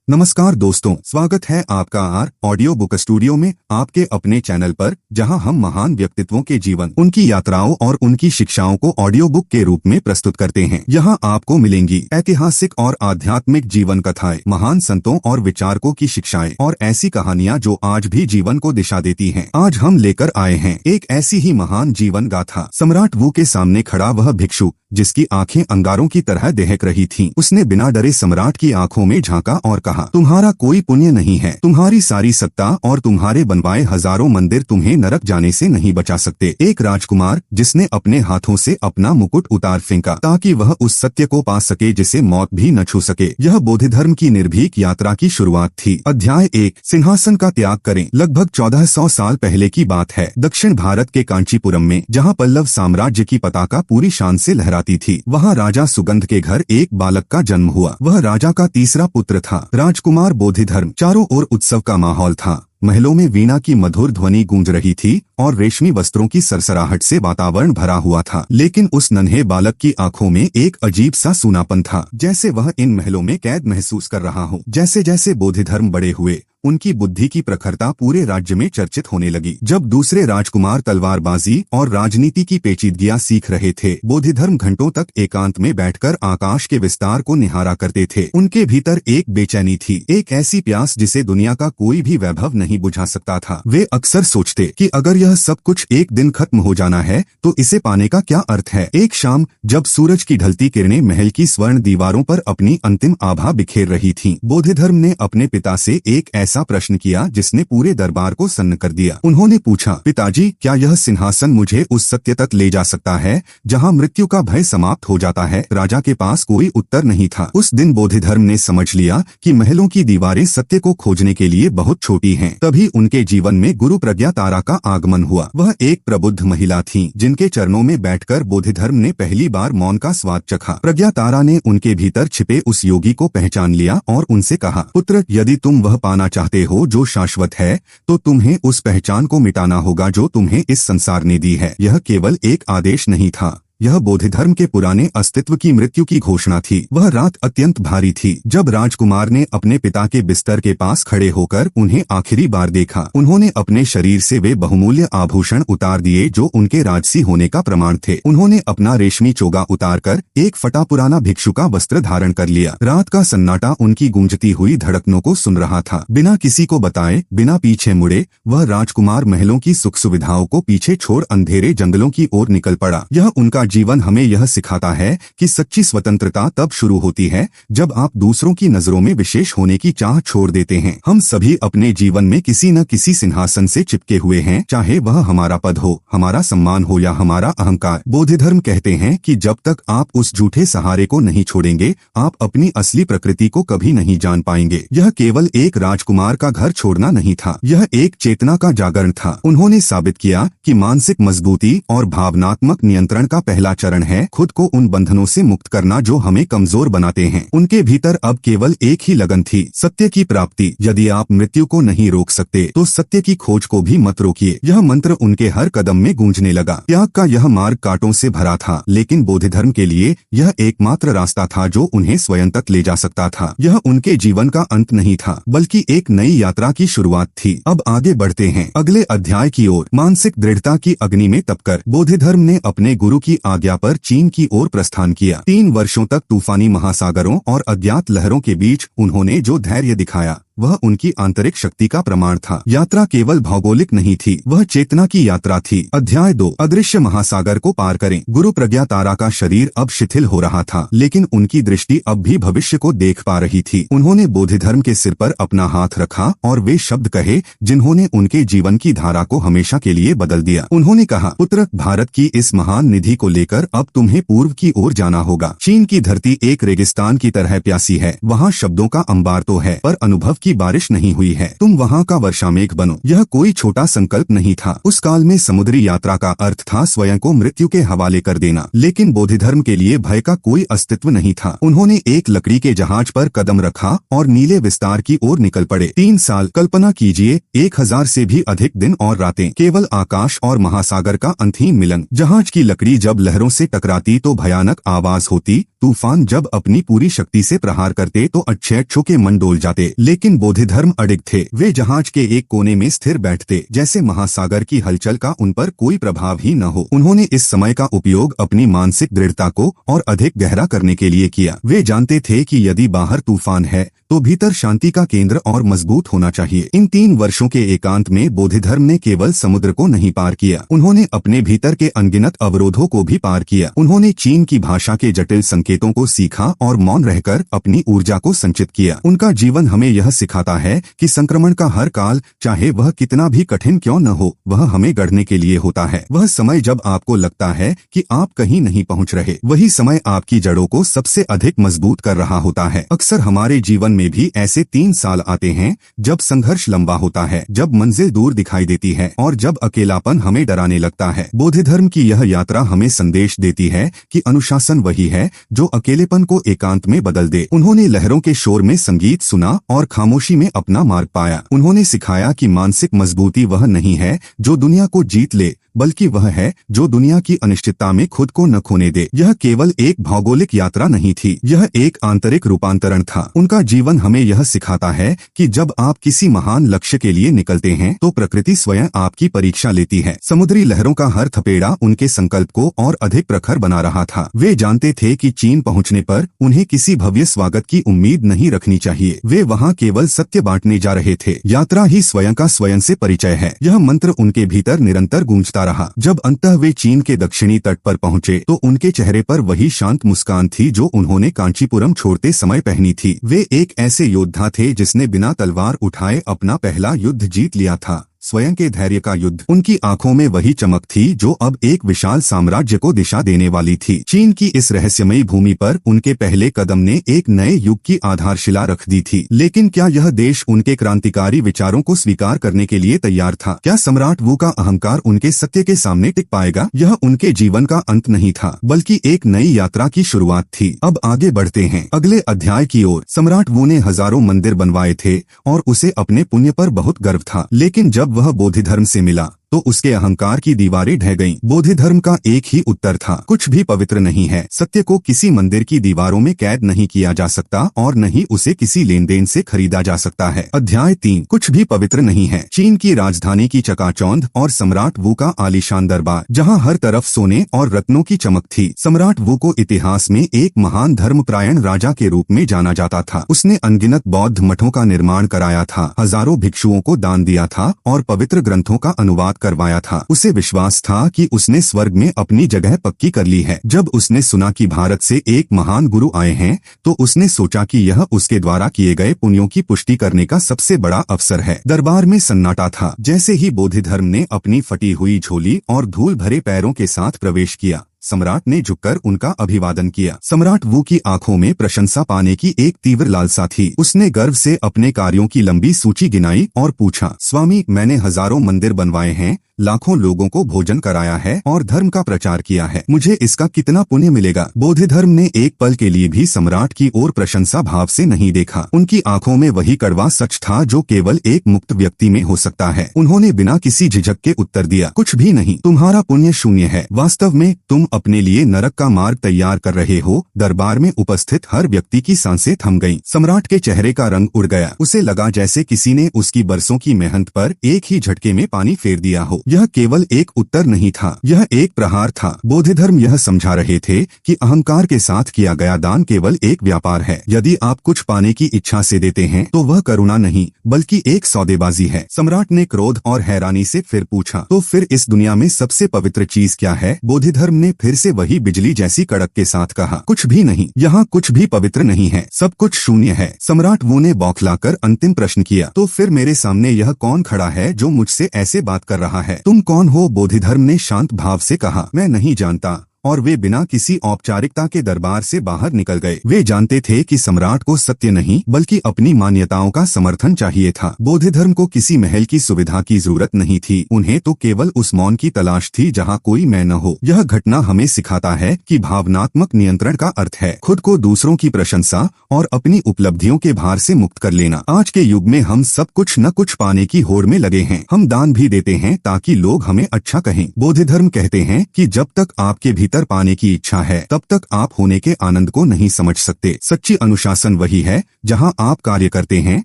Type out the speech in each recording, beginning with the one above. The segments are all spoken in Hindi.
नमस्कार दोस्तों, स्वागत है आपका आर ऑडियो बुक स्टूडियो में आपके अपने चैनल पर, जहां हम महान व्यक्तित्वों के जीवन, उनकी यात्राओं और उनकी शिक्षाओं को ऑडियो बुक के रूप में प्रस्तुत करते हैं। यहां आपको मिलेंगी ऐतिहासिक और आध्यात्मिक जीवन कथाएं, महान संतों और विचारकों की शिक्षाएं और ऐसी कहानियां जो आज भी जीवन को दिशा देती हैं। आज हम लेकर आए हैं एक ऐसी ही महान जीवन गाथा। सम्राट वू के सामने खड़ा वह भिक्षु, जिसकी आंखें अंगारों की तरह दहक रही थीं। उसने बिना डरे सम्राट की आंखों में झांका और कहा, तुम्हारा कोई पुण्य नहीं है। तुम्हारी सारी सत्ता और तुम्हारे बनवाए हजारों मंदिर तुम्हें नरक जाने से नहीं बचा सकते। एक राजकुमार जिसने अपने हाथों से अपना मुकुट उतार फेंका ताकि वह उस सत्य को पा सके जिसे मौत भी न छू सके। यह बोधिधर्म की निर्भीक यात्रा की शुरुआत थी। अध्याय 1, सिंहासन का त्याग करें। लगभग 1400 साल पहले की बात है। दक्षिण भारत के कांचीपुरम में, जहाँ पल्लव साम्राज्य की पताका पूरी शान से लहराती थी, वहाँ राजा सुगंध के घर एक बालक का जन्म हुआ। वह राजा का तीसरा पुत्र था, राजकुमार बोधिधर्म। चारों ओर उत्सव का माहौल था। महलों में वीणा की मधुर ध्वनि गूंज रही थी और रेशमी वस्त्रों की सरसराहट से वातावरण भरा हुआ था। लेकिन उस नन्हे बालक की आंखों में एक अजीब सा सूनापन था, जैसे वह इन महलों में कैद महसूस कर रहा हो। जैसे जैसे बोधिधर्म बड़े हुए, उनकी बुद्धि की प्रखरता पूरे राज्य में चर्चित होने लगी। जब दूसरे राजकुमार तलवारबाजी और राजनीति की पेचीदगियां सीख रहे थे, बोधिधर्म घंटों तक एकांत में बैठकर आकाश के विस्तार को निहारा करते थे। उनके भीतर एक बेचैनी थी, एक ऐसी प्यास जिसे दुनिया का कोई भी वैभव नहीं बुझा सकता था। वे अक्सर सोचते कि अगर यह सब कुछ एक दिन खत्म हो जाना है तो इसे पाने का क्या अर्थ है। एक शाम जब सूरज की ढलती किरणें महल की स्वर्ण दीवारों पर अपनी अंतिम आभा बिखेर रही थीं, बोधिधर्म ने अपने पिता से एक ऐसा प्रश्न किया जिसने पूरे दरबार को सन्न कर दिया। उन्होंने पूछा, पिताजी, क्या यह सिंहासन मुझे उस सत्य तक ले जा सकता है जहां मृत्यु का भय समाप्त हो जाता है? राजा के पास कोई उत्तर नहीं था। उस दिन बोधिधर्म ने समझ लिया कि महलों की दीवारें सत्य को खोजने के लिए बहुत छोटी हैं। तभी उनके जीवन में गुरु प्रज्ञा तारा का आगमन हुआ। वह एक प्रबुद्ध महिला थीं, जिनके चरणों में बैठकर बोधिधर्म ने पहली बार मौन का स्वाद चखा। प्रज्ञा तारा ने उनके भीतर छिपे उस योगी को पहचान लिया और उनसे कहा, पुत्र, यदि तुम वह पाना चाहते हो जो शाश्वत है, तो तुम्हें उस पहचान को मिटाना होगा जो तुम्हें इस संसार ने दी है। यह केवल एक आदेश नहीं था, यह बोधिधर्म के पुराने अस्तित्व की मृत्यु की घोषणा थी। वह रात अत्यंत भारी थी जब राजकुमार ने अपने पिता के बिस्तर के पास खड़े होकर उन्हें आखिरी बार देखा। उन्होंने अपने शरीर से वे बहुमूल्य आभूषण उतार दिए जो उनके राजसी होने का प्रमाण थे। उन्होंने अपना रेशमी चोगा उतारकर एक फटा पुराना भिक्षु का वस्त्र धारण कर लिया। रात का सन्नाटा उनकी गूंजती हुई धड़कनों को सुन रहा था। बिना किसी को बताए, बिना पीछे मुड़े, वह राजकुमार महलों की सुख सुविधाओं को पीछे छोड़ अंधेरे जंगलों की ओर निकल पड़ा। यह उनका जीवन हमें यह सिखाता है कि सच्ची स्वतंत्रता तब शुरू होती है जब आप दूसरों की नजरों में विशेष होने की चाह छोड़ देते हैं। हम सभी अपने जीवन में किसी न किसी सिंहासन से चिपके हुए हैं, चाहे वह हमारा पद हो, हमारा सम्मान हो या हमारा अहंकार। बोधिधर्म कहते हैं कि जब तक आप उस झूठे सहारे को नहीं छोड़ेंगे, आप अपनी असली प्रकृति को कभी नहीं जान पाएंगे। यह केवल एक राजकुमार का घर छोड़ना नहीं था, यह एक चेतना का जागरण था। उन्होंने साबित किया कि मानसिक मजबूती और भावनात्मक नियंत्रण का पहला चरण है खुद को उन बंधनों से मुक्त करना जो हमें कमजोर बनाते हैं। उनके भीतर अब केवल एक ही लगन थी, सत्य की प्राप्ति। यदि आप मृत्यु को नहीं रोक सकते तो सत्य की खोज को भी मत रोकिए। यह मंत्र उनके हर कदम में गूंजने लगा। त्याग का यह मार्ग कांटों से भरा था, लेकिन बोधिधर्म के लिए यह एकमात्र रास्ता था जो उन्हें स्वयं तक ले जा सकता था। यह उनके जीवन का अंत नहीं था, बल्कि एक नई यात्रा की शुरुआत थी। अब आगे बढ़ते हैं अगले अध्याय की ओर। मानसिक दृढ़ता की अग्नि में तपकर बोधिधर्म ने अपने गुरु की आज्ञा पर चीन की ओर प्रस्थान किया। 3 वर्षों तक तूफानी महासागरों और अज्ञात लहरों के बीच उन्होंने जो धैर्य दिखाया, वह उनकी आंतरिक शक्ति का प्रमाण था। यात्रा केवल भौगोलिक नहीं थी, वह चेतना की यात्रा थी। अध्याय 2, अदृश्य महासागर को पार करें। गुरु प्रज्ञा तारा का शरीर अब शिथिल हो रहा था, लेकिन उनकी दृष्टि अब भी भविष्य को देख पा रही थी। उन्होंने बोधिधर्म के सिर पर अपना हाथ रखा और वे शब्द कहे जिन्होंने उनके जीवन की धारा को हमेशा के लिए बदल दिया। उन्होंने कहा, पुत्र, भारत की इस महान निधि को लेकर अब तुम्हें पूर्व की ओर जाना होगा। चीन की धरती एक रेगिस्तान की तरह प्यासी है। वहाँ शब्दों का अंबार तो है, पर अनुभव की बारिश नहीं हुई है, तुम वहाँ का वर्षामेघ बनो। यह कोई छोटा संकल्प नहीं था। उस काल में समुद्री यात्रा का अर्थ था स्वयं को मृत्यु के हवाले कर देना। लेकिन बोधिधर्म के लिए भय का कोई अस्तित्व नहीं था। उन्होंने एक लकड़ी के जहाज पर कदम रखा और नीले विस्तार की ओर निकल पड़े। 3 साल, कल्पना कीजिए, 1000 से भी अधिक दिन और रातें, केवल आकाश और महासागर का अंतहीन मिलन। जहाज की लकड़ी जब लहरों से टकराती तो भयानक आवाज होती, तूफान जब अपनी पूरी शक्ति से प्रहार करते तो अच्छे के मन डोल जाते। लेकिन बोधिधर्म अडिग थे। वे जहाज के एक कोने में स्थिर बैठते, जैसे महासागर की हलचल का उन पर कोई प्रभाव ही न हो। उन्होंने इस समय का उपयोग अपनी मानसिक दृढ़ता को और अधिक गहरा करने के लिए किया। वे जानते थे कि यदि बाहर तूफान है तो भीतर शांति का केंद्र और मजबूत होना चाहिए। इन 3 वर्षों के एकांत में बोधिधर्म ने केवल समुद्र को नहीं पार किया, उन्होंने अपने भीतर के अनगिनत अवरोधों को भी पार किया। उन्होंने चीन की भाषा के जटिल संकेतों को सीखा और मौन रहकर अपनी ऊर्जा को संचित किया। उनका जीवन हमें यह सिखाता है कि संक्रमण का हर काल, चाहे वह कितना भी कठिन क्यों न हो, वह हमें गढ़ने के लिए होता है। वह समय जब आपको लगता है कि आप कहीं नहीं पहुंच रहे, वही समय आपकी जड़ों को सबसे अधिक मजबूत कर रहा होता है। अक्सर हमारे जीवन में भी ऐसे 3 साल आते हैं जब संघर्ष लंबा होता है, जब मंजिल दूर दिखाई देती है और जब अकेलापन हमें डराने लगता है। बोधिधर्म की यह यात्रा हमें संदेश देती है कि अनुशासन वही है जो अकेलेपन को एकांत में बदल दे। उन्होंने लहरों के शोर में संगीत सुना और खामोशी में अपना मार्ग पाया। उन्होंने सिखाया कि मानसिक मजबूती वह नहीं है जो दुनिया को जीत ले, बल्कि वह है जो दुनिया की अनिश्चितता में खुद को न खोने दे। यह केवल एक भौगोलिक यात्रा नहीं थी, यह एक आंतरिक रूपांतरण था। उनका जीवन हमें यह सिखाता है कि जब आप किसी महान लक्ष्य के लिए निकलते हैं तो प्रकृति स्वयं आपकी परीक्षा लेती है। समुद्री लहरों का हर थपेड़ा उनके संकल्प को और अधिक प्रखर बना रहा था। वे जानते थे कि चीन पहुंचने पर उन्हें किसी भव्य स्वागत की उम्मीद नहीं रखनी चाहिए। वे वहां केवल सत्य बांटने जा रहे थे। यात्रा ही स्वयं का स्वयं से परिचय है। यह मंत्र उनके भीतर निरंतर गूंजता रहा। जब अंततः वे चीन के दक्षिणी तट पर पहुंचे तो उनके चेहरे पर वही शांत मुस्कान थी जो उन्होंने कांचीपुरम छोड़ते समय पहनी थी। वे एक ऐसे योद्धा थे जिसने बिना तलवार उठाए अपना पहला युद्ध जीत लिया था, स्वयं के धैर्य का युद्ध। उनकी आंखों में वही चमक थी जो अब एक विशाल साम्राज्य को दिशा देने वाली थी। चीन की इस रहस्यमयी भूमि पर उनके पहले कदम ने एक नए युग की आधारशिला रख दी थी। लेकिन क्या यह देश उनके क्रांतिकारी विचारों को स्वीकार करने के लिए तैयार था? क्या सम्राट वू का अहंकार उनके सत्य के सामने टिक पाएगा? यह उनके जीवन का अंत नहीं था, बल्कि एक नई यात्रा की शुरुआत थी। अब आगे बढ़ते हैं अगले अध्याय की ओर। सम्राट वू ने हजारों मंदिर बनवाए थे और उसे अपने पुण्य पर बहुत गर्व था। लेकिन जब वह बोधिधर्म से मिला तो उसके अहंकार की दीवारें ढह गईं। बोधिधर्म का एक ही उत्तर था, कुछ भी पवित्र नहीं है। सत्य को किसी मंदिर की दीवारों में कैद नहीं किया जा सकता और न ही उसे किसी लेन देन से खरीदा जा सकता है। अध्याय 3, कुछ भी पवित्र नहीं है। चीन की राजधानी की चकाचौंध और सम्राट वू का आलीशान दरबार, जहाँ हर तरफ सोने और रत्नों की चमक थी। सम्राट वू को इतिहास में एक महान धर्मपरायण राजा के रूप में जाना जाता था। उसने अनगिनत बौद्ध मठों का निर्माण कराया था, हजारों भिक्षुओं को दान दिया था और पवित्र ग्रंथों का अनुवाद करवाया था। उसे विश्वास था कि उसने स्वर्ग में अपनी जगह पक्की कर ली है। जब उसने सुना कि भारत से एक महान गुरु आए हैं तो उसने सोचा कि यह उसके द्वारा किए गए पुण्यों की पुष्टि करने का सबसे बड़ा अवसर है। दरबार में सन्नाटा था। जैसे ही बोधिधर्म ने अपनी फटी हुई झोली और धूल भरे पैरों के साथ प्रवेश किया, सम्राट ने झुककर उनका अभिवादन किया। सम्राट वू की आंखों में प्रशंसा पाने की एक तीव्र लालसा थी। उसने गर्व से अपने कार्यों की लंबी सूची गिनाई और पूछा, स्वामी, मैंने हजारों मंदिर बनवाए हैं, लाखों लोगों को भोजन कराया है और धर्म का प्रचार किया है। मुझे इसका कितना पुण्य मिलेगा? बोधिधर्म ने एक पल के लिए भी सम्राट की ओर प्रशंसा भाव से नहीं देखा। उनकी आंखों में वही कड़वा सच था जो केवल एक मुक्त व्यक्ति में हो सकता है। उन्होंने बिना किसी झिझक के उत्तर दिया, कुछ भी नहीं। तुम्हारा पुण्य शून्य है। वास्तव में तुम अपने लिए नरक का मार्ग तैयार कर रहे हो। दरबार में उपस्थित हर व्यक्ति की सांसें थम गईं। सम्राट के चेहरे का रंग उड़ गया। उसे लगा जैसे किसी ने उसकी बरसों की मेहनत पर एक ही झटके में पानी फेर दिया हो। यह केवल एक उत्तर नहीं था, यह एक प्रहार था। बोधिधर्म यह समझा रहे थे कि अहंकार के साथ किया गया दान केवल एक व्यापार है। यदि आप कुछ पाने की इच्छा से देते हैं तो वह करुणा नहीं बल्कि एक सौदेबाजी है। सम्राट ने क्रोध और हैरानी से फिर पूछा, तो फिर इस दुनिया में सबसे पवित्र चीज क्या है? बोधिधर्म ने फिर से वही बिजली जैसी कड़क के साथ कहा, कुछ भी नहीं। यहाँ कुछ भी पवित्र नहीं है, सब कुछ शून्य है। सम्राट वू ने बौखलाकर अंतिम प्रश्न किया, तो फिर मेरे सामने यह कौन खड़ा है जो मुझसे ऐसे बात कर रहा है? तुम कौन हो? बोधिधर्म ने शांत भाव से कहा, मैं नहीं जानता और वे बिना किसी औपचारिकता के दरबार से बाहर निकल गए। वे जानते थे कि सम्राट को सत्य नहीं बल्कि अपनी मान्यताओं का समर्थन चाहिए था। बौद्ध धर्म को किसी महल की सुविधा की जरूरत नहीं थी, उन्हें तो केवल उस मौन की तलाश थी जहाँ कोई मैं न हो। यह घटना हमें सिखाता है कि भावनात्मक नियंत्रण का अर्थ है खुद को दूसरों की प्रशंसा और अपनी उपलब्धियों के भार से मुक्त कर लेना। आज के युग में हम सब कुछ न कुछ पाने की होड़ में लगे हैं। हम दान भी देते हैं ताकि लोग हमें अच्छा कहें। बौद्ध धर्म कहते हैं कि जब तक आपके भीतर पाने की इच्छा है तब तक आप होने के आनंद को नहीं समझ सकते। सच्ची अनुशासन वही है जहां आप कार्य करते हैं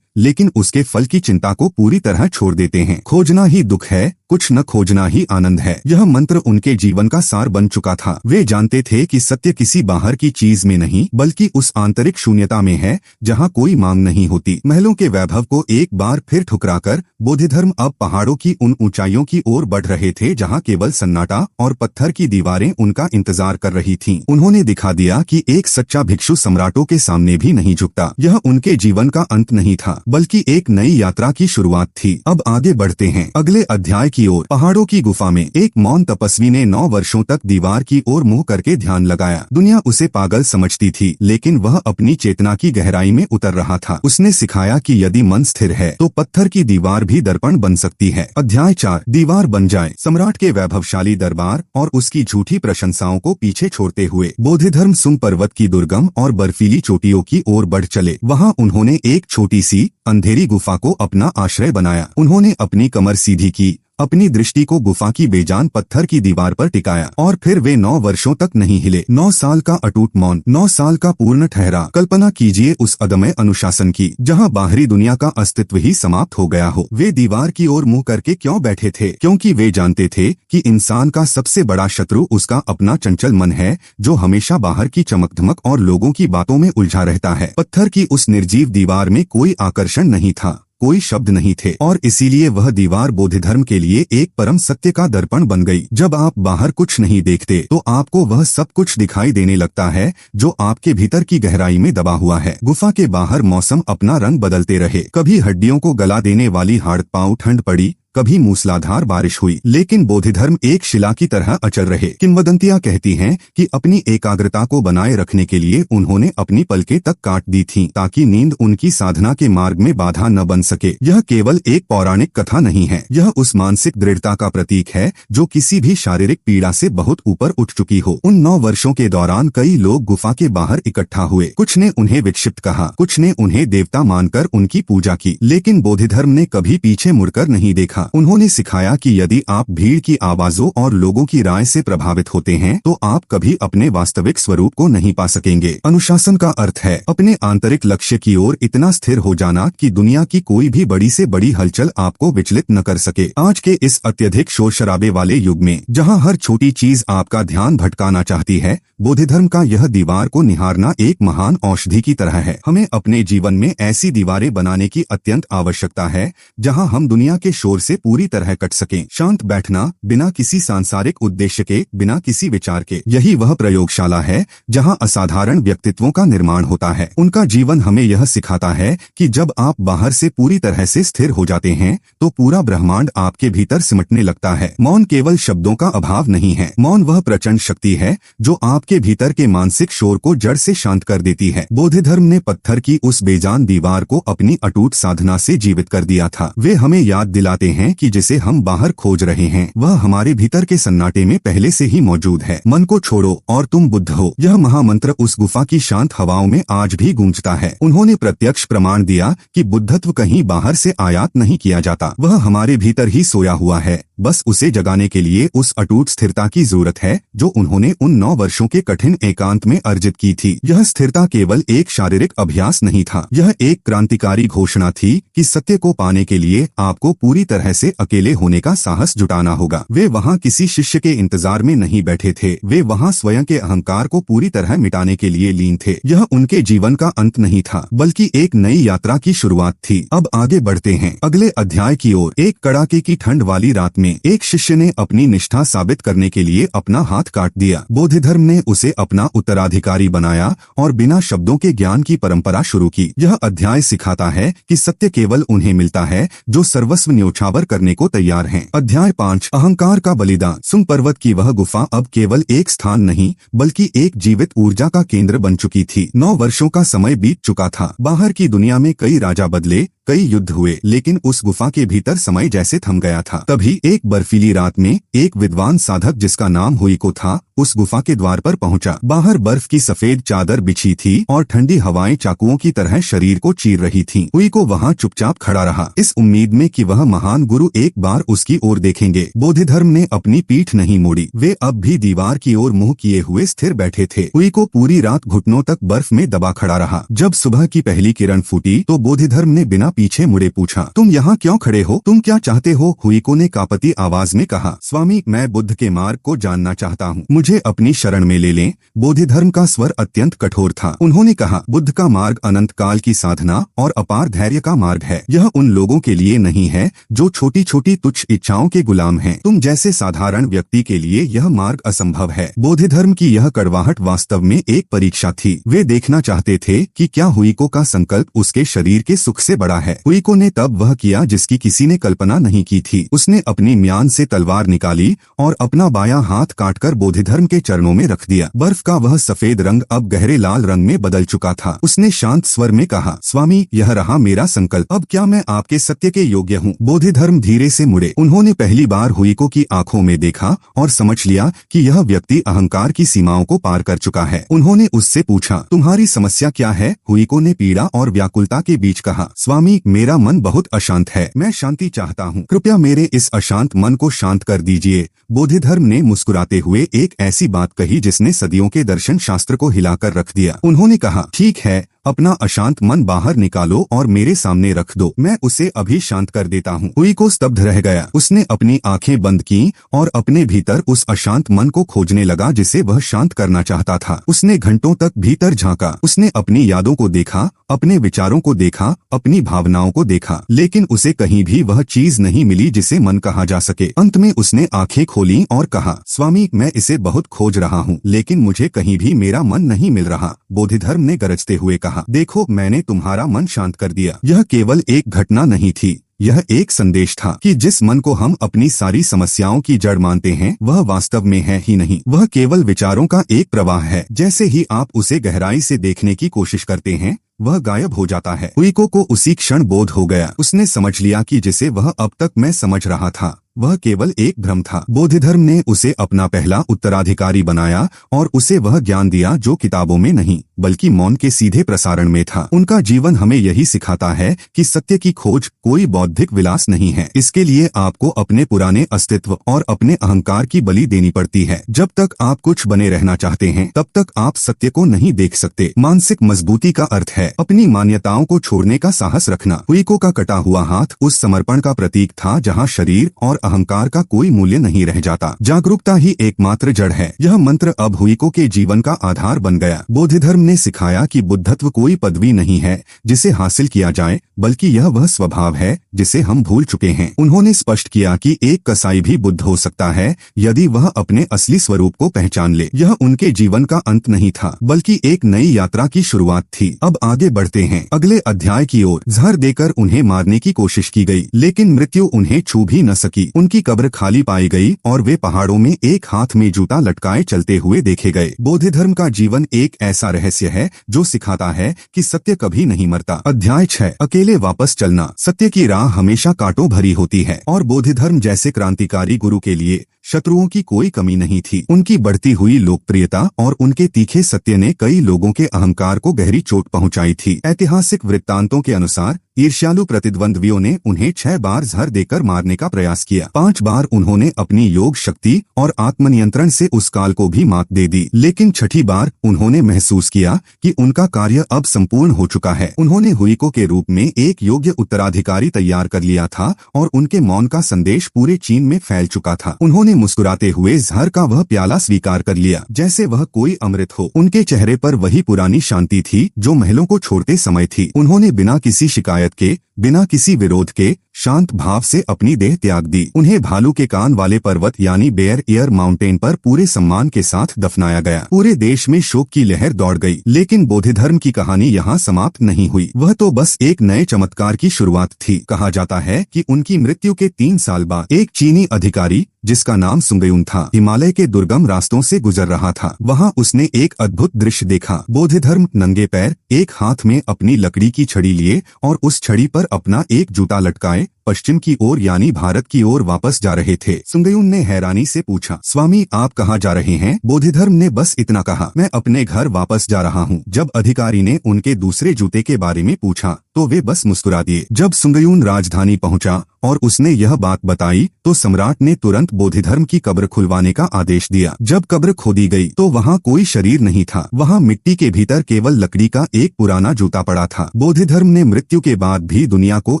लेकिन उसके फल की चिंता को पूरी तरह छोड़ देते हैं। खोजना ही दुख है, कुछ न खोजना ही आनंद है। यह मंत्र उनके जीवन का सार बन चुका था। वे जानते थे कि सत्य किसी बाहर की चीज में नहीं बल्कि उस आंतरिक शून्यता में है जहां कोई मांग नहीं होती। महलों के वैभव को एक बार फिर ठुकराकर बौद्ध धर्म अब पहाड़ों की उन ऊंचाइयों की ओर बढ़ रहे थे जहां केवल सन्नाटा और पत्थर की दीवारें उनका इंतजार कर रही थीं। उन्होंने दिखा दिया कि एक सच्चा भिक्षु सम्राटों के सामने भी नहीं झुकता। यह उनके जीवन का अंत नहीं था बल्कि एक नई यात्रा की शुरुआत थी। अब आगे बढ़ते हैं अगले अध्याय की ओर। पहाड़ों की गुफा में एक मौन तपस्वी ने 9 वर्षों तक दीवार की ओर मुंह करके ध्यान लगाया। दुनिया उसे पागल समझती थी लेकिन वह अपनी चेतना की गहराई में उतर रहा था। उसने सिखाया कि यदि मन स्थिर है तो पत्थर की दीवार भी दर्पण बन सकती है। अध्याय 4 दीवार बन जाए। सम्राट के वैभवशाली दरबार और उसकी झूठी प्रशंसाओं को पीछे छोड़ते हुए बौद्ध धर्म सुंग पर्वत की दुर्गम और बर्फीली चोटियों की ओर बढ़ चले। वहाँ उन्होंने एक छोटी सी अंधेरी गुफा को अपना आश्रय बनाया। उन्होंने अपनी कमर सीधी की, अपनी दृष्टि को गुफा की बेजान पत्थर की दीवार पर टिकाया और फिर वे 9 वर्षों तक नहीं हिले। 9 साल का अटूट मौन, 9 साल का पूर्ण ठहराव। कल्पना कीजिए उस अदम्य अनुशासन की जहां बाहरी दुनिया का अस्तित्व ही समाप्त हो गया हो। वे दीवार की ओर मुंह करके क्यों बैठे थे? क्योंकि वे जानते थे कि इंसान का सबसे बड़ा शत्रु उसका अपना चंचल मन है जो हमेशा बाहर की चमक-धमक और लोगों की बातों में उलझा रहता है। पत्थर की उस निर्जीव दीवार में कोई आकर्षण नहीं था, कोई शब्द नहीं थे और इसीलिए वह दीवार बौद्ध धर्म के लिए एक परम सत्य का दर्पण बन गई। जब आप बाहर कुछ नहीं देखते तो आपको वह सब कुछ दिखाई देने लगता है जो आपके भीतर की गहराई में दबा हुआ है। गुफा के बाहर मौसम अपना रंग बदलते रहे। कभी हड्डियों को गला देने वाली हाड़-पांव ठंड पड़ी, कभी मूसलाधार बारिश हुई, लेकिन बौद्ध धर्म एक शिला की तरह अचल रहे। किंवदंतियां कहती हैं कि अपनी एकाग्रता को बनाए रखने के लिए उन्होंने अपनी पलकें तक काट दी थीं ताकि नींद उनकी साधना के मार्ग में बाधा न बन सके। यह केवल एक पौराणिक कथा नहीं है, यह उस मानसिक दृढ़ता का प्रतीक है जो किसी भी शारीरिक पीड़ा से बहुत ऊपर उठ चुकी हो। उन 9 वर्षों के दौरान कई लोग गुफा के बाहर इकट्ठा हुए। कुछ ने उन्हें विक्षिप्त कहा, कुछ ने उन्हें देवता मानकर उनकी पूजा की, लेकिन बौद्ध धर्म ने कभी पीछे मुड़कर नहीं देखा। उन्होंने सिखाया कि यदि आप भीड़ की आवाजों और लोगों की राय से प्रभावित होते हैं तो आप कभी अपने वास्तविक स्वरूप को नहीं पा सकेंगे। अनुशासन का अर्थ है अपने आंतरिक लक्ष्य की ओर इतना स्थिर हो जाना कि दुनिया की कोई भी बड़ी से बड़ी हलचल आपको विचलित न कर सके। आज के इस अत्यधिक शोर शराबे वाले युग में जहां हर छोटी चीज आपका ध्यान भटकाना चाहती है, बौद्ध धर्म का यह दीवार को निहारना एक महान औषधि की तरह है। हमें अपने जीवन में ऐसी दीवारें बनाने की अत्यंत आवश्यकता है जहां हम दुनिया के शोर से पूरी तरह कट सकें। शांत बैठना, बिना किसी सांसारिक उद्देश्य के, बिना किसी विचार के, यही वह प्रयोगशाला है जहां असाधारण व्यक्तित्वों का निर्माण होता है। उनका जीवन हमें यह सिखाता है कि जब आप बाहर से पूरी तरह से स्थिर हो जाते हैं तो पूरा ब्रह्मांड आपके भीतर सिमटने लगता है। मौन केवल शब्दों का अभाव नहीं है, मौन वह प्रचंड शक्ति है जो आपके भीतर के मानसिक शोर को जड़ से शांत कर देती है। बौद्ध धर्म ने पत्थर की उस बेजान दीवार को अपनी अटूट साधना से जीवित कर दिया था। वे हमें याद दिलाते हैं कि जिसे हम बाहर खोज रहे हैं वह हमारे भीतर के सन्नाटे में पहले से ही मौजूद है। मन को छोड़ो और तुम बुद्ध हो, यह महामंत्र उस गुफा की शांत हवाओं में आज भी गूंजता है। उन्होंने प्रत्यक्ष प्रमाण दिया कि बुद्धत्व कहीं बाहर से आयात नहीं किया जाता, वह हमारे भीतर ही सोया हुआ है। बस उसे जगाने के लिए उस अटूट स्थिरता की जरूरत है जो उन्होंने उन 9 वर्षों के कठिन एकांत में अर्जित की थी। यह स्थिरता केवल एक शारीरिक अभ्यास नहीं था, यह एक क्रांतिकारी घोषणा थी कि सत्य को पाने के लिए आपको पूरी तरह से अकेले होने का साहस जुटाना होगा। वे वहाँ किसी शिष्य के इंतजार में नहीं बैठे थे, वे वहाँ स्वयं के अहंकार को पूरी तरह मिटाने के लिए लीन थे। यह उनके जीवन का अंत नहीं था बल्कि एक नई यात्रा की शुरुआत थी। अब आगे बढ़ते हैं अगले अध्याय की ओर। एक कड़ाके की ठंड वाली रात में में एक शिष्य ने अपनी निष्ठा साबित करने के लिए अपना हाथ काट दिया। बोधिधर्म ने उसे अपना उत्तराधिकारी बनाया और बिना शब्दों के ज्ञान की परंपरा शुरू की। यह अध्याय सिखाता है कि सत्य केवल उन्हें मिलता है जो सर्वस्व न्योछावर करने को तैयार हैं। अध्याय 5, अहंकार का बलिदान। सुंग पर्वत की वह गुफा अब केवल एक स्थान नहीं बल्कि एक जीवित ऊर्जा का केंद्र बन चुकी थी। 9 वर्षों का समय बीत चुका था। बाहर की दुनिया में कई राजा बदले, कई युद्ध हुए, लेकिन उस गुफा के भीतर समय जैसे थम गया था। तभी एक बर्फीली रात में एक विद्वान साधक जिसका नाम हुईको था उस गुफा के द्वार पर पहुंचा। बाहर बर्फ की सफेद चादर बिछी थी और ठंडी हवाएं चाकुओं की तरह शरीर को चीर रही थीं। हुईको वहां चुपचाप खड़ा रहा, इस उम्मीद में कि वह महान गुरु एक बार उसकी ओर देखेंगे। बोधिधर्म ने अपनी पीठ नहीं मोड़ी। वे अब भी दीवार की ओर मुंह किए हुए स्थिर बैठे थे। हुईको पूरी रात घुटनों तक बर्फ में दबा खड़ा रहा। जब सुबह की पहली किरण फूटी तो बोधिधर्म ने बिना पीछे मुड़े पूछा, तुम यहाँ क्यों खड़े हो? तुम क्या चाहते हो? हुईको ने कांपती आवाज में कहा, स्वामी, मैं बुद्ध के मार्ग को जानना चाहता हूँ, मुझे अपनी शरण में ले लें। बोधिधर्म का स्वर अत्यंत कठोर था। उन्होंने कहा, बुद्ध का मार्ग अनंत काल की साधना और अपार धैर्य का मार्ग है। यह उन लोगों के लिए नहीं है जो छोटी छोटी तुच्छ इच्छाओं के गुलाम हैं। तुम जैसे साधारण व्यक्ति के लिए यह मार्ग असंभव है। बोधिधर्म की यह कड़वाहट वास्तव में एक परीक्षा थी। वे देखना चाहते थे कि क्या हुईको का संकल्प उसके शरीर के सुख से बड़ा है। हुईको ने तब वह किया जिसकी किसी ने कल्पना नहीं की थी। उसने अपनी म्यान से तलवार निकाली और अपना बायां हाथ काटकर बोधिधर्म के चरणों में रख दिया। बर्फ का वह सफेद रंग अब गहरे लाल रंग में बदल चुका था। उसने शांत स्वर में कहा, स्वामी, यह रहा मेरा संकल्प। अब क्या मैं आपके सत्य के योग्य हूँ? बोधिधर्म धीरे से मुड़े। उन्होंने पहली बार हुईको की आंखों में देखा और समझ लिया कि यह व्यक्ति अहंकार की सीमाओं को पार कर चुका है। उन्होंने उससे पूछा, तुम्हारी समस्या क्या है? हुईको ने पीड़ा और व्याकुलता के बीच कहा, स्वामी, मेरा मन बहुत अशांत है। मैं शांति चाहता हूँ। कृपया मेरे इस अशांत मन को शांत कर दीजिए। बोधिधर्म ने मुस्कुराते हुए एक ऐसी बात कही जिसने सदियों के दर्शन शास्त्र को हिलाकर रख दिया। उन्होंने कहा, ठीक है, अपना अशांत मन बाहर निकालो और मेरे सामने रख दो, मैं उसे अभी शांत कर देता हूँ। हुईको स्तब्ध रह गया। उसने अपनी आंखें बंद की और अपने भीतर उस अशांत मन को खोजने लगा जिसे वह शांत करना चाहता था। उसने घंटों तक भीतर झांका। उसने अपनी यादों को देखा, अपने विचारों को देखा, अपनी भावनाओं को देखा, लेकिन उसे कहीं भी वह चीज नहीं मिली जिसे मन कहा जा सके। अंत में उसने आंखें खोली और कहा, स्वामी, मैं इसे बहुत खोज रहा हूँ, लेकिन मुझे कहीं भी मेरा मन नहीं मिल रहा। बोधिधर्म ने गरजते हुए कहा, देखो, मैंने तुम्हारा मन शांत कर दिया। यह केवल एक घटना नहीं थी, यह एक संदेश था कि जिस मन को हम अपनी सारी समस्याओं की जड़ मानते हैं वह वास्तव में है ही नहीं। वह केवल विचारों का एक प्रवाह है। जैसे ही आप उसे गहराई से देखने की कोशिश करते हैं वह गायब हो जाता है। हुईको को उसी क्षण बोध हो गया। उसने समझ लिया कि जिसे वह अब तक मैं समझ रहा था वह केवल एक भ्रम था। बोधिधर्म ने उसे अपना पहला उत्तराधिकारी बनाया और उसे वह ज्ञान दिया जो किताबों में नहीं बल्कि मौन के सीधे प्रसारण में था। उनका जीवन हमें यही सिखाता है कि सत्य की खोज कोई बौद्धिक विलास नहीं है। इसके लिए आपको अपने पुराने अस्तित्व और अपने अहंकार की बलि देनी पड़ती है। जब तक आप कुछ बने रहना चाहते हैं तब तक आप सत्य को नहीं देख सकते। मानसिक मजबूती का अर्थ है अपनी मान्यताओं को छोड़ने का साहस रखना। हुईको का कटा हुआ हाथ उस समर्पण का प्रतीक था जहाँ शरीर और अहंकार का कोई मूल्य नहीं रह जाता। जागरूकता ही एकमात्र जड़ है। यह मंत्र अब हुईको के जीवन का आधार बन गया। बोधिधर्म ने सिखाया कि बुद्धत्व कोई पदवी नहीं है जिसे हासिल किया जाए, बल्कि यह वह स्वभाव है जिसे हम भूल चुके हैं। उन्होंने स्पष्ट किया कि एक कसाई भी बुद्ध हो सकता है यदि वह अपने असली स्वरूप को पहचान ले। यह उनके जीवन का अंत नहीं था बल्कि एक नई यात्रा की शुरुआत थी। अब आगे बढ़ते हैं अगले अध्याय की ओर। जहर देकर उन्हें मारने की कोशिश की गई, लेकिन मृत्यु उन्हें छू भी न सकी। उनकी कब्र खाली पाई गई और वे पहाड़ों में एक हाथ में जूता लटकाए चलते हुए देखे गए। बोधिधर्म का जीवन एक ऐसा रहस्य है जो सिखाता है कि सत्य कभी नहीं मरता। अध्याय 6, अकेले वापस चलना। सत्य की राह हमेशा कांटों भरी होती है और बोधिधर्म जैसे क्रांतिकारी गुरु के लिए शत्रुओं की कोई कमी नहीं थी। उनकी बढ़ती हुई लोकप्रियता और उनके तीखे सत्य ने कई लोगों के अहंकार को गहरी चोट पहुंचाई थी। ऐतिहासिक वृत्तांतों के अनुसार ईर्ष्यालु प्रतिद्वंद्वियों ने उन्हें 6 बार जहर देकर मारने का प्रयास किया। 5 बार उन्होंने अपनी योग शक्ति और आत्मनियंत्रण से उस काल को भी मात दे दी, लेकिन छठी बार उन्होंने महसूस किया कि उनका कार्य अब संपूर्ण हो चुका है। उन्होंने हुईको के रूप में एक योग्य उत्तराधिकारी तैयार कर लिया था और उनके मौन का संदेश पूरे चीन में फैल चुका था। उन्होंने मुस्कुराते हुए जहर का वह प्याला स्वीकार कर लिया जैसे वह कोई अमृत हो। उनके चेहरे पर वही पुरानी शांति थी जो महलों को छोड़ते समय थी। उन्होंने बिना किसी शिकायत के बिना किसी विरोध के शांत भाव से अपनी देह त्याग दी। उन्हें भालू के कान वाले पर्वत यानी बेयर ईयर माउंटेन पर पूरे सम्मान के साथ दफनाया गया। पूरे देश में शोक की लहर दौड़ गई। लेकिन बोधिधर्म की कहानी यहाँ समाप्त नहीं हुई। वह तो बस एक नए चमत्कार की शुरुआत थी। कहा जाता है कि उनकी मृत्यु के 3 साल बाद एक चीनी अधिकारी जिसका नाम सुंगयुन था, हिमालय के दुर्गम रास्तों से गुजर रहा था। वहाँ उसने एक अद्भुत दृश्य देखा। बोधिधर्म नंगे पैर, एक हाथ में अपनी लकड़ी की छड़ी लिए और उस छड़ी पर अपना एक जूता लटकाए पश्चिम की ओर यानी भारत की ओर वापस जा रहे थे। सुंगयुन ने हैरानी से पूछा, स्वामी आप कहाँ जा रहे हैं? बोधिधर्म ने बस इतना कहा, मैं अपने घर वापस जा रहा हूँ। जब अधिकारी ने उनके दूसरे जूते के बारे में पूछा तो वे बस मुस्कुरा दिए। जब सुंगयुन राजधानी पहुँचा और उसने यह बात बताई तो सम्राट ने तुरंत बोधिधर्म की कब्र खुलवाने का आदेश दिया। जब कब्र खोदी गई तो वहाँ कोई शरीर नहीं था। वहाँ मिट्टी के भीतर केवल लकड़ी का एक पुराना जूता पड़ा था। बोधिधर्म ने मृत्यु के बाद भी दुनिया को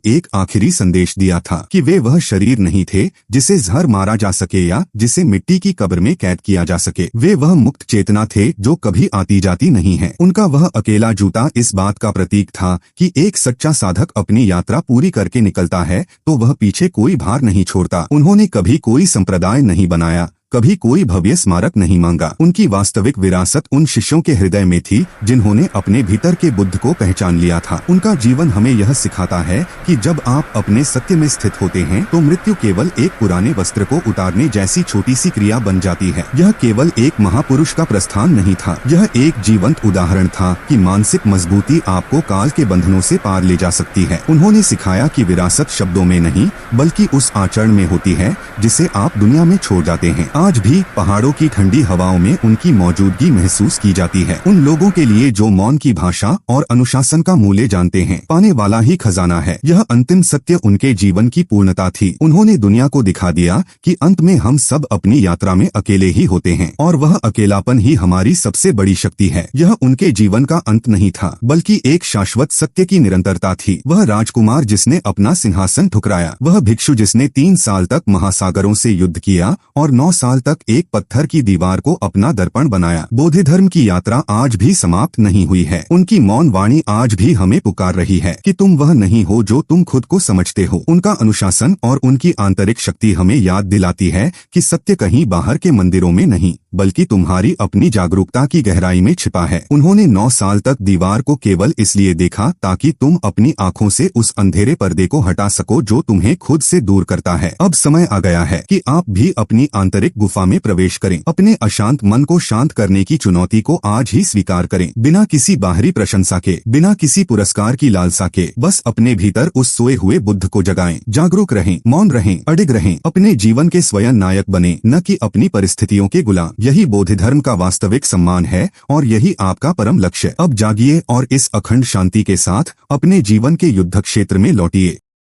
एक आखिरी संदेश दिया था कि वे वह शरीर नहीं थे जिसे जहर मारा जा सके या जिसे मिट्टी की कब्र में कैद किया जा सके। वे वह मुक्त चेतना थे जो कभी आती जाती नहीं है। उनका वह अकेला जूता इस बात का प्रतीक था कि एक सच्चा साधक अपनी यात्रा पूरी करके निकलता है तो वह पीछे कोई भार नहीं छोड़ता। उन्होंने कभी कोई संप्रदाय नहीं बनाया, कभी कोई भव्य स्मारक नहीं मांगा। उनकी वास्तविक विरासत उन शिष्यों के हृदय में थी जिन्होंने अपने भीतर के बुद्ध को पहचान लिया था। उनका जीवन हमें यह सिखाता है कि जब आप अपने सत्य में स्थित होते हैं तो मृत्यु केवल एक पुराने वस्त्र को उतारने जैसी छोटी सी क्रिया बन जाती है। यह केवल एक महापुरुष का प्रस्थान नहीं था, यह एक जीवंत उदाहरण था कि मानसिक मजबूती आपको काल के बंधनों से पार ले जा सकती है। उन्होंने सिखाया कि विरासत शब्दों में नहीं बल्कि उस आचरण में होती है जिसे आप दुनिया में छोड़ जाते हैं। आज भी पहाड़ों की ठंडी हवाओं में उनकी मौजूदगी महसूस की जाती है। उन लोगों के लिए जो मौन की भाषा और अनुशासन का मूल्य जानते हैं, पाने वाला ही खजाना है। यह अंतिम सत्य उनके जीवन की पूर्णता थी। उन्होंने दुनिया को दिखा दिया कि अंत में हम सब अपनी यात्रा में अकेले ही होते हैं और वह अकेलापन ही हमारी सबसे बड़ी शक्ति है। यह उनके जीवन का अंत नहीं था बल्कि एक शाश्वत सत्य की निरंतरता थी। वह राजकुमार जिसने अपना सिंहासन ठुकराया, वह भिक्षु जिसने 3 साल तक महासागरों से युद्ध किया और 9 साल तक एक पत्थर की दीवार को अपना दर्पण बनाया। बोधिधर्म की यात्रा आज भी समाप्त नहीं हुई है। उनकी मौन वाणी आज भी हमें पुकार रही है कि तुम वह नहीं हो जो तुम खुद को समझते हो। उनका अनुशासन और उनकी आंतरिक शक्ति हमें याद दिलाती है कि सत्य कहीं बाहर के मंदिरों में नहीं बल्कि तुम्हारी अपनी जागरूकता की गहराई में छिपा है। उन्होंने 9 साल तक दीवार को केवल इसलिए देखा ताकि तुम अपनी आंखों से उस अंधेरे पर्दे को हटा सको जो तुम्हें खुद से दूर करता है। अब समय आ गया है कि आप भी अपनी आंतरिक गुफा में प्रवेश करें। अपने अशांत मन को शांत करने की चुनौती को आज ही स्वीकार करें, बिना किसी बाहरी प्रशंसा के, बिना किसी पुरस्कार की लालसा के। बस अपने भीतर उस सोए हुए बुद्ध को जगाएं। जागरूक रहें, मौन रहें, अडिग रहें, अपने जीवन के स्वयं नायक बने, न कि अपनी परिस्थितियों के गुलाम। यही बोधिधर्म का वास्तविक सम्मान है और यही आपका परम लक्ष्य। अब जागिए और इस अखंड शांति के साथ अपने जीवन के युद्ध क्षेत्र में लौटिए।